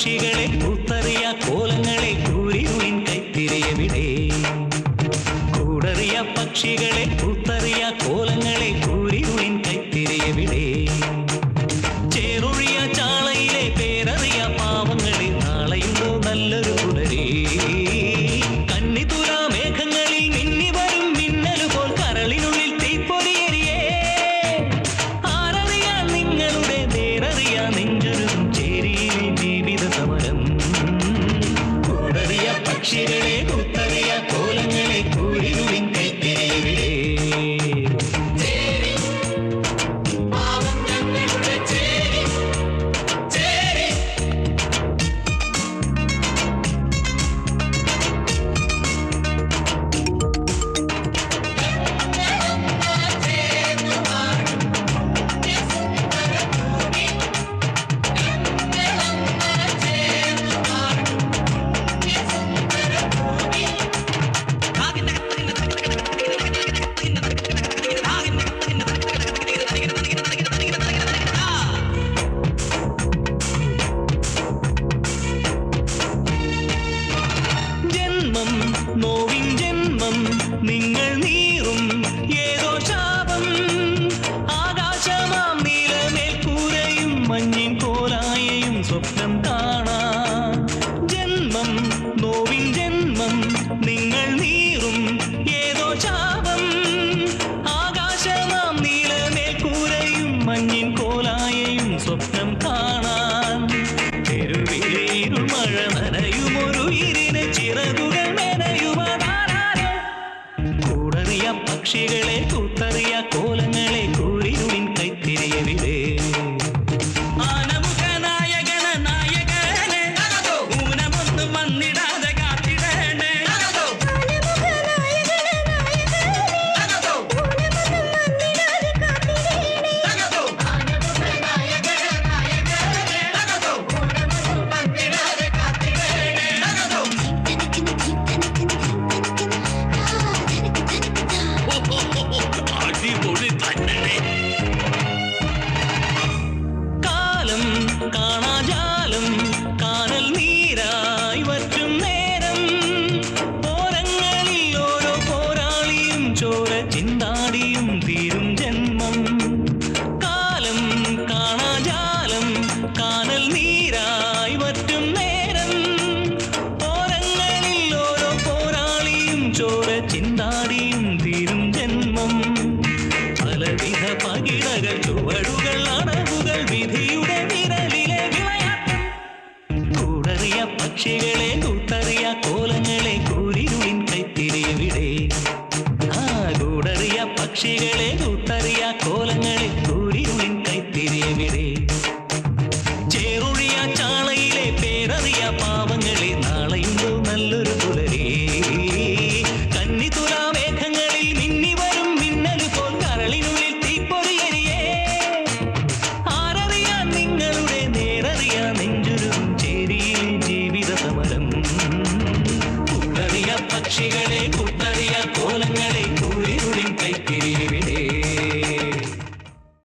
പക്ഷികളെ കൂത്തറിയ കോലങ്ങളെ കൂരിരുളിൻ കൈത്തിരിയവിടെ കൂടറിയ പക്ഷികളെ കൂത്തറിയ കോലങ്ങളെ കൂരിരുളിൻ കൈത്തിരിയവിടെ ചേറൊഴിയ ചാളയിലെ പേരറിയ പാവങ്ങളെ നാളെയുണ്ടോ നല്ലൊരു പുലരേ കന്നിതുലാ മേഘങ്ങളിൽ മിന്നി വരും മിന്നലുപോൽ കരളിനുള്ളിൽ തീപ്പൊരിയരിയേ ആരറിയാൻ നിങ്ങളുടെ നേരറിയാ നെഞ്ചൊരുതും ചേരിയിൽ ജീവിത സമരം കൂടറിയ പക്ഷികളെ കൂത്തറിയ കോലങ്ങളെ കൂരിരുളിൻ കൈത്തിരിയവിടെ നോവിൻ ജന്മം നിങ്ങൾ നീറും ഏതോ ശാപം ആകാശമാം നീലമേൽക്കൂരയും മഞ്ഞിൻ കോലായയും സ്വപ്നം കാണാം ജന്മം നോവിൻ ജന്മം നിങ്ങൾ നീറും ഏതോ ശാപം ആകാശമാം നീലമേൽക്കൂരയും മഞ്ഞിൻ കോലായയും സ്വപ്നം കാണാൻ തെരുവിലെ ഇരുമഴ നനയുമൊരു ഇരുന ചിറകുകൾ പക്ഷികളെ കൂത്തറിയ കോലങ്ങളെ കൂരിരുളിൻ കൈത്തിരിയവിടെ ആനമുഖ നായകന നായകനെ ഊനമൊന്നും വന്നിടാതെ കാത്തിടേണ്ടേ കാലം കാണാജാലം കാനൽ നീരായി വറ്റും നേരം പോരങ്ങളിൽ ഓരോ പോരാളിയും ചോര ചിന്താടിയും തീരും ജന്മം കാലം കാണാജാലം കാനൽ നീരായി വറ്റും നേരം പോരങ്ങളിൽ ഓരോ പോരാളിയും ചോര ചിന്താടിയും തീരും ജന്മം പലവിധ പകിടകൾ ചുവടുകൾ അടവുകൾ വിധിയുടെ വിരലിലെ വിളയാട്ടം കൂടറിയ പക്ഷികളെ കൂത്തറിയ കോലങ്ങളെ കൂരിരുളിൻ കൈത്തിരിയവിടെ കൂടറിയ പക്ഷികളെ കൂത്തറിയ കോലങ്ങളെ